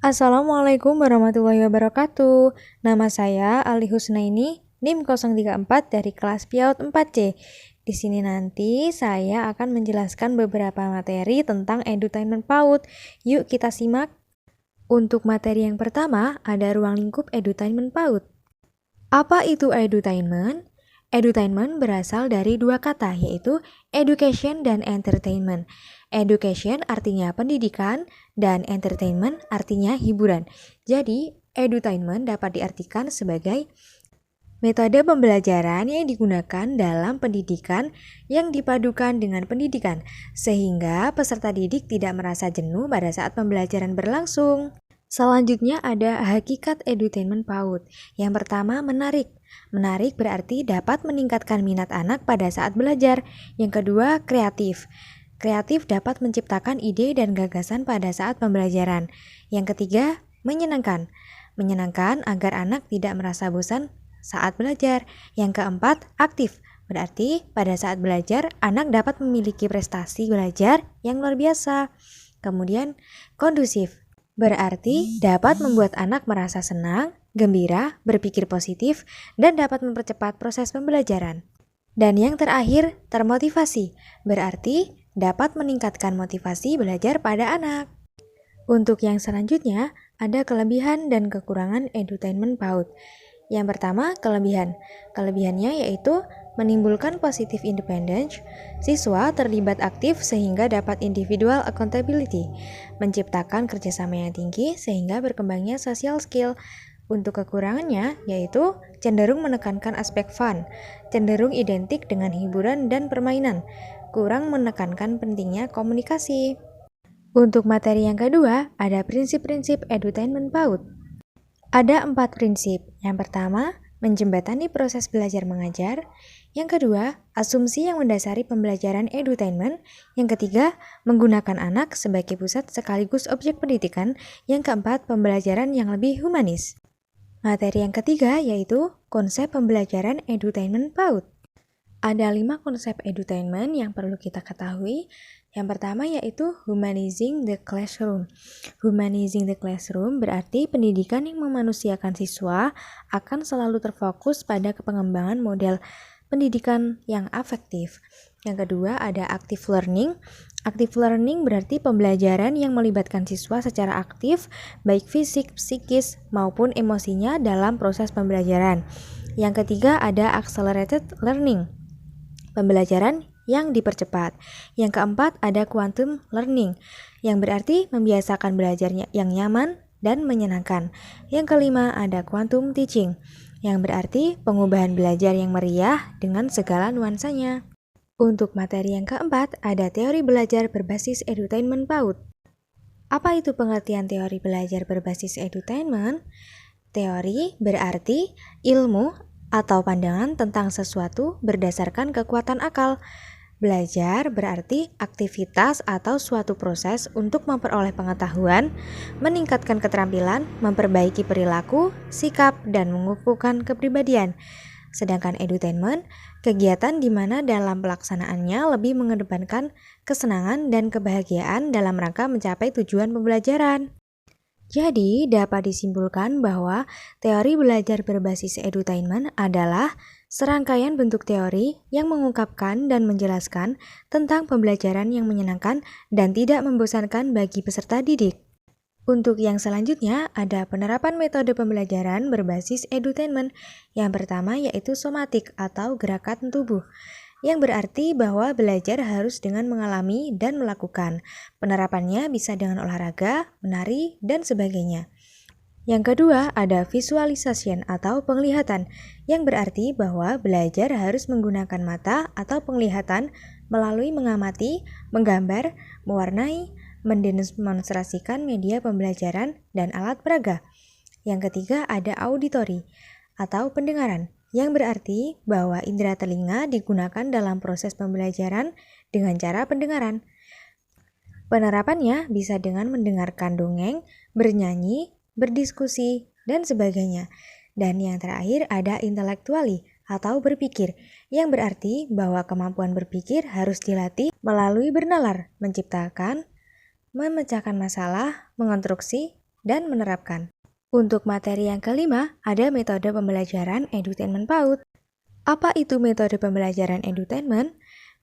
Assalamualaikum warahmatullahi wabarakatuh. Nama saya Ali Husnaini, NIM 034 dari kelas PIAUD 4C. Di sini nanti saya akan menjelaskan beberapa materi tentang edutainment PAUD. Yuk kita simak. Untuk materi yang pertama, ada ruang lingkup edutainment PAUD. Apa itu edutainment? Edutainment berasal dari dua kata, yaitu education dan entertainment. Education artinya pendidikan, dan entertainment artinya hiburan. Jadi, edutainment dapat diartikan sebagai metode pembelajaran yang digunakan dalam pendidikan yang dipadukan dengan pendidikan, sehingga peserta didik tidak merasa jenuh pada saat pembelajaran berlangsung. Selanjutnya ada hakikat edutainment PAUD. Yang pertama, menarik. Menarik berarti dapat meningkatkan minat anak pada saat belajar. Yang kedua, kreatif. Kreatif dapat menciptakan ide dan gagasan pada saat pembelajaran. Yang ketiga, menyenangkan. Menyenangkan agar anak tidak merasa bosan saat belajar. Yang keempat, aktif. Berarti pada saat belajar, anak dapat memiliki prestasi belajar yang luar biasa. Kemudian, kondusif. Berarti dapat membuat anak merasa senang, gembira, berpikir positif, dan dapat mempercepat proses pembelajaran. Dan yang terakhir, termotivasi. Berarti dapat meningkatkan motivasi belajar pada anak. Untuk yang selanjutnya, ada kelebihan dan kekurangan edutainment PAUD. Yang pertama, kelebihan. Kelebihannya yaitu menimbulkan positive independence, siswa terlibat aktif sehingga dapat individual accountability, menciptakan kerjasama yang tinggi sehingga berkembangnya social skill. Untuk kekurangannya yaitu cenderung menekankan aspek fun, cenderung identik dengan hiburan dan permainan, kurang menekankan pentingnya komunikasi. Untuk materi yang kedua, ada prinsip-prinsip edutainment PAUD. Ada 4 prinsip. Yang pertama, menjembatani proses belajar mengajar. Yang kedua, asumsi yang mendasari pembelajaran edutainment. Yang ketiga, menggunakan anak sebagai pusat sekaligus objek pendidikan. Yang keempat, pembelajaran yang lebih humanis. Materi yang ketiga yaitu konsep pembelajaran edutainment PAUD. Ada 5 konsep edutainment yang perlu kita ketahui. Yang pertama yaitu humanizing the classroom. Humanizing the classroom berarti pendidikan yang memanusiakan siswa akan selalu terfokus pada pengembangan model pendidikan yang afektif. Yang kedua ada active learning. Active learning berarti pembelajaran yang melibatkan siswa secara aktif, baik fisik, psikis, maupun emosinya dalam proses pembelajaran. Yang ketiga ada accelerated learning. Pembelajaran yang dipercepat. Yang keempat ada quantum learning, yang berarti membiasakan belajarnya yang nyaman dan menyenangkan. Yang kelima ada quantum teaching, yang berarti pengubahan belajar yang meriah dengan segala nuansanya. Untuk materi yang keempat ada teori belajar berbasis edutainment PAUD. Apa itu pengertian teori belajar berbasis edutainment? Teori berarti ilmu atau pandangan tentang sesuatu berdasarkan kekuatan akal. Belajar berarti aktivitas atau suatu proses untuk memperoleh pengetahuan, meningkatkan keterampilan, memperbaiki perilaku, sikap, dan mengukuhkan kepribadian. Sedangkan edutainment, kegiatan di mana dalam pelaksanaannya lebih mengedepankan kesenangan dan kebahagiaan dalam rangka mencapai tujuan pembelajaran. Jadi, dapat disimpulkan bahwa teori belajar berbasis edutainment adalah serangkaian bentuk teori yang mengungkapkan dan menjelaskan tentang pembelajaran yang menyenangkan dan tidak membosankan bagi peserta didik. Untuk yang selanjutnya, ada penerapan metode pembelajaran berbasis edutainment. Yang pertama yaitu somatik atau gerakan tubuh, yang berarti bahwa belajar harus dengan mengalami dan melakukan. Penerapannya bisa dengan olahraga, menari, dan sebagainya. Yang kedua ada visualization atau penglihatan, yang berarti bahwa belajar harus menggunakan mata atau penglihatan melalui mengamati, menggambar, mewarnai, mendemonstrasikan media pembelajaran dan alat peraga. Yang ketiga ada auditory atau pendengaran, yang berarti bahwa indera telinga digunakan dalam proses pembelajaran dengan cara pendengaran. Penerapannya bisa dengan mendengarkan dongeng, bernyanyi, berdiskusi, dan sebagainya. Dan yang terakhir ada intelektuali atau berpikir, yang berarti bahwa kemampuan berpikir harus dilatih melalui bernalar, menciptakan, memecahkan masalah, mengonstruksi, dan menerapkan. Untuk materi yang kelima, ada metode pembelajaran edutainment PAUD. Apa itu metode pembelajaran edutainment?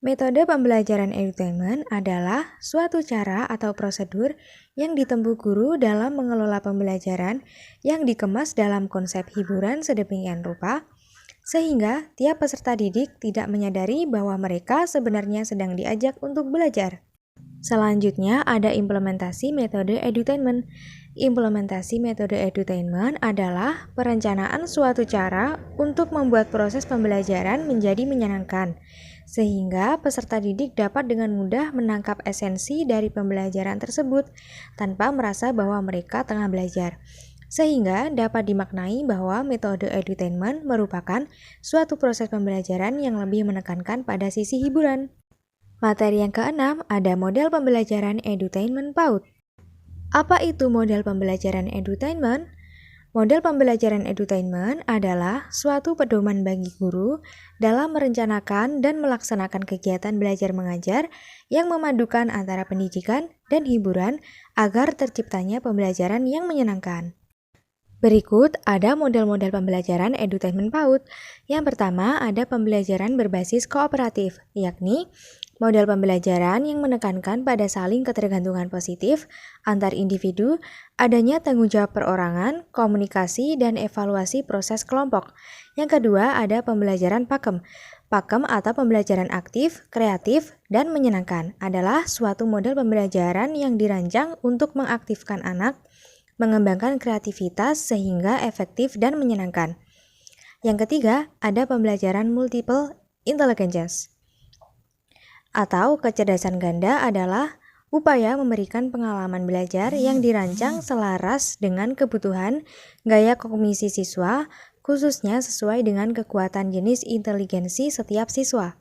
Metode pembelajaran edutainment adalah suatu cara atau prosedur yang ditempuh guru dalam mengelola pembelajaran yang dikemas dalam konsep hiburan sedemikian rupa, sehingga tiap peserta didik tidak menyadari bahwa mereka sebenarnya sedang diajak untuk belajar. Selanjutnya ada implementasi metode edutainment. Implementasi metode edutainment adalah perencanaan suatu cara untuk membuat proses pembelajaran menjadi menyenangkan, sehingga peserta didik dapat dengan mudah menangkap esensi dari pembelajaran tersebut tanpa merasa bahwa mereka tengah belajar. Sehingga dapat dimaknai bahwa metode edutainment merupakan suatu proses pembelajaran yang lebih menekankan pada sisi hiburan. Materi yang keenam ada model pembelajaran edutainment PAUD. Apa itu model pembelajaran edutainment? Model pembelajaran edutainment adalah suatu pedoman bagi guru dalam merencanakan dan melaksanakan kegiatan belajar mengajar yang memadukan antara pendidikan dan hiburan agar terciptanya pembelajaran yang menyenangkan. Berikut ada model-model pembelajaran edutainment PAUD. Yang pertama ada pembelajaran berbasis kooperatif, yakni model pembelajaran yang menekankan pada saling ketergantungan positif antar individu, adanya tanggung jawab perorangan, komunikasi, dan evaluasi proses kelompok. Yang kedua ada pembelajaran pakem. Pakem atau pembelajaran aktif, kreatif, dan menyenangkan adalah suatu model pembelajaran yang dirancang untuk mengaktifkan anak, mengembangkan kreativitas sehingga efektif dan menyenangkan. Yang ketiga, ada pembelajaran multiple intelligence atau kecerdasan ganda adalah upaya memberikan pengalaman belajar yang dirancang selaras dengan kebutuhan gaya kognisi siswa, khususnya sesuai dengan kekuatan jenis inteligensi setiap siswa.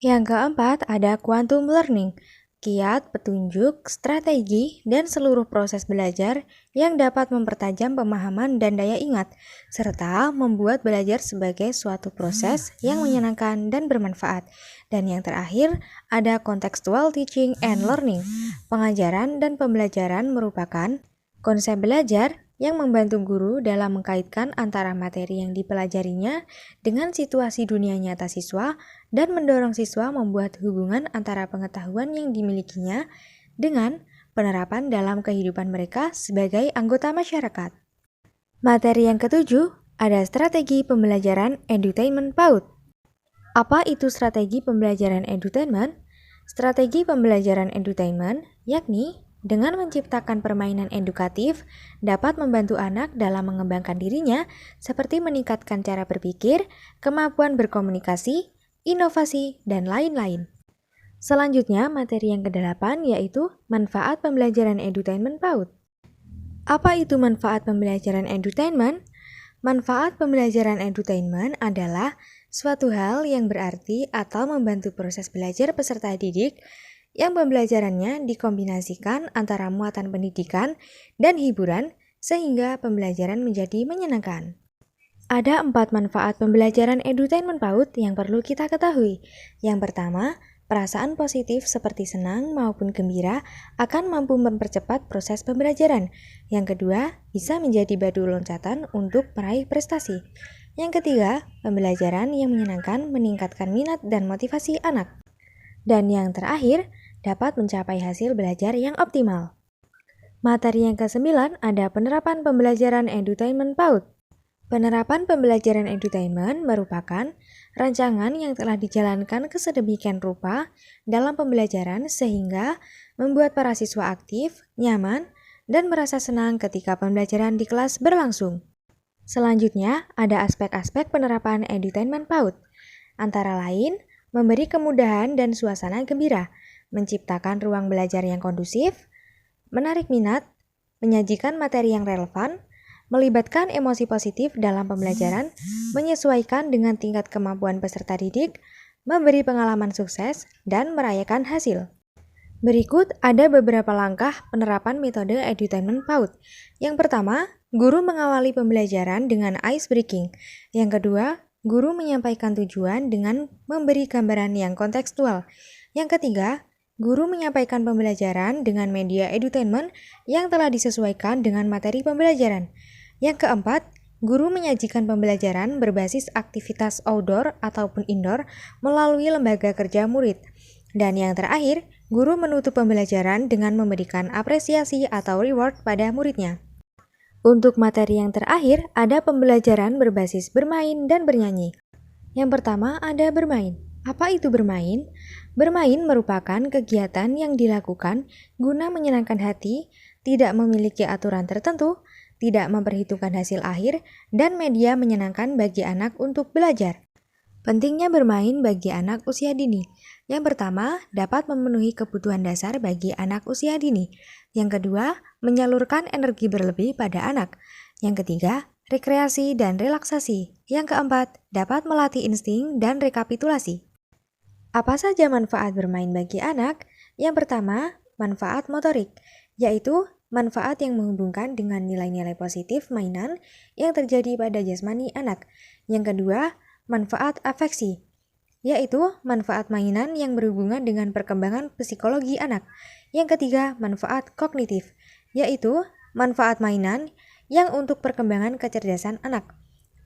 Yang keempat, ada quantum learning. Kiat, petunjuk, strategi, dan seluruh proses belajar yang dapat mempertajam pemahaman dan daya ingat, serta membuat belajar sebagai suatu proses yang menyenangkan dan bermanfaat. Dan yang terakhir, ada contextual teaching and learning. Pengajaran dan pembelajaran merupakan konsep belajar yang membantu guru dalam mengkaitkan antara materi yang dipelajarinya dengan situasi dunia nyata siswa dan mendorong siswa membuat hubungan antara pengetahuan yang dimilikinya dengan penerapan dalam kehidupan mereka sebagai anggota masyarakat. Materi yang ketujuh ada strategi pembelajaran edutainment PAUD. Apa itu strategi pembelajaran edutainment? Strategi pembelajaran edutainment yakni dengan menciptakan permainan edukatif dapat membantu anak dalam mengembangkan dirinya seperti meningkatkan cara berpikir, kemampuan berkomunikasi, inovasi, dan lain-lain. Selanjutnya, materi yang ke-8 yaitu manfaat pembelajaran edutainment PAUD. Apa itu manfaat pembelajaran edutainment? Manfaat pembelajaran edutainment adalah suatu hal yang berarti atau membantu proses belajar peserta didik yang pembelajarannya dikombinasikan antara muatan pendidikan dan hiburan sehingga pembelajaran menjadi menyenangkan. Ada 4 manfaat pembelajaran edutainment PAUD yang perlu kita ketahui. Yang pertama, perasaan positif seperti senang maupun gembira akan mampu mempercepat proses pembelajaran. Yang kedua, bisa menjadi batu loncatan untuk meraih prestasi. Yang ketiga, pembelajaran yang menyenangkan meningkatkan minat dan motivasi anak. Dan yang terakhir, dapat mencapai hasil belajar yang optimal. Materi yang ke-9 ada penerapan pembelajaran edutainment PAUD. Penerapan pembelajaran edutainment merupakan rancangan yang telah dijalankan kesedemikian rupa dalam pembelajaran sehingga membuat para siswa aktif, nyaman, dan merasa senang ketika pembelajaran di kelas berlangsung. Selanjutnya, ada aspek-aspek penerapan edutainment PAUD. Antara lain, memberi kemudahan dan suasana gembira, menciptakan ruang belajar yang kondusif, menarik minat, menyajikan materi yang relevan, melibatkan emosi positif dalam pembelajaran, menyesuaikan dengan tingkat kemampuan peserta didik, memberi pengalaman sukses, dan merayakan hasil. Berikut ada beberapa langkah penerapan metode edutainment PAUD. Yang pertama, guru mengawali pembelajaran dengan ice breaking. Yang kedua, guru menyampaikan tujuan dengan memberi gambaran yang kontekstual. Yang ketiga, Guru menyampaikan pembelajaran dengan media edutainment yang telah disesuaikan dengan materi pembelajaran. Yang keempat, guru menyajikan pembelajaran berbasis aktivitas outdoor ataupun indoor melalui lembaga kerja murid. Dan yang terakhir, guru menutup pembelajaran dengan memberikan apresiasi atau reward pada muridnya. Untuk materi yang terakhir, ada pembelajaran berbasis bermain dan bernyanyi. Yang pertama ada bermain. Apa itu bermain? Bermain merupakan kegiatan yang dilakukan guna menyenangkan hati, tidak memiliki aturan tertentu, tidak memperhitungkan hasil akhir, dan media menyenangkan bagi anak untuk belajar. Pentingnya bermain bagi anak usia dini. Yang pertama, dapat memenuhi kebutuhan dasar bagi anak usia dini. Yang kedua, menyalurkan energi berlebih pada anak. Yang ketiga, rekreasi dan relaksasi. Yang keempat, dapat melatih insting dan rekapitulasi. Apa saja manfaat bermain bagi anak? Yang pertama, manfaat motorik, yaitu manfaat yang menghubungkan dengan nilai-nilai positif mainan yang terjadi pada jasmani anak. Yang kedua, manfaat afeksi, yaitu manfaat mainan yang berhubungan dengan perkembangan psikologi anak. Yang ketiga, manfaat kognitif, yaitu manfaat mainan yang untuk perkembangan kecerdasan anak.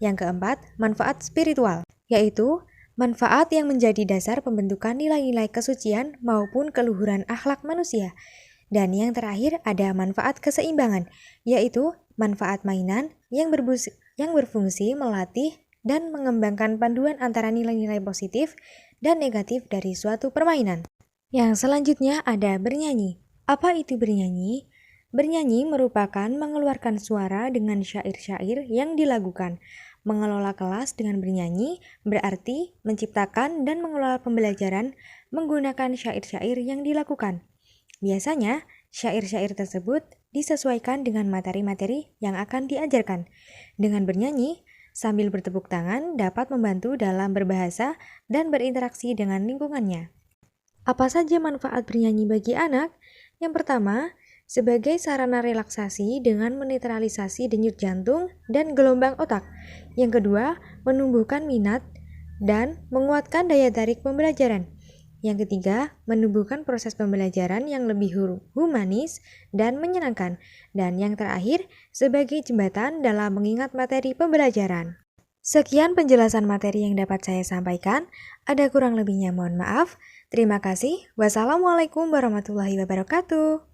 Yang keempat, manfaat spiritual, yaitu manfaat yang menjadi dasar pembentukan nilai-nilai kesucian maupun keluhuran akhlak manusia. Dan yang terakhir ada manfaat keseimbangan, yaitu manfaat mainan yang berfungsi melatih dan mengembangkan panduan antara nilai-nilai positif dan negatif dari suatu permainan. Yang selanjutnya ada bernyanyi. Apa itu bernyanyi? Bernyanyi merupakan mengeluarkan suara dengan syair-syair yang dilakukan. Mengelola kelas dengan bernyanyi berarti menciptakan dan mengelola pembelajaran menggunakan syair-syair yang dilakukan. Biasanya, syair-syair tersebut disesuaikan dengan materi-materi yang akan diajarkan. Dengan bernyanyi, sambil bertepuk tangan dapat membantu dalam berbahasa dan berinteraksi dengan lingkungannya. Apa saja manfaat bernyanyi bagi anak? Yang pertama, sebagai sarana relaksasi dengan menetralisasi denyut jantung dan gelombang otak. Yang kedua, menumbuhkan minat dan menguatkan daya tarik pembelajaran. Yang ketiga, menumbuhkan proses pembelajaran yang lebih humanis dan menyenangkan. Dan yang terakhir, sebagai jembatan dalam mengingat materi pembelajaran. Sekian penjelasan materi yang dapat saya sampaikan. Ada kurang lebihnya mohon maaf. Terima kasih. Wassalamualaikum warahmatullahi wabarakatuh.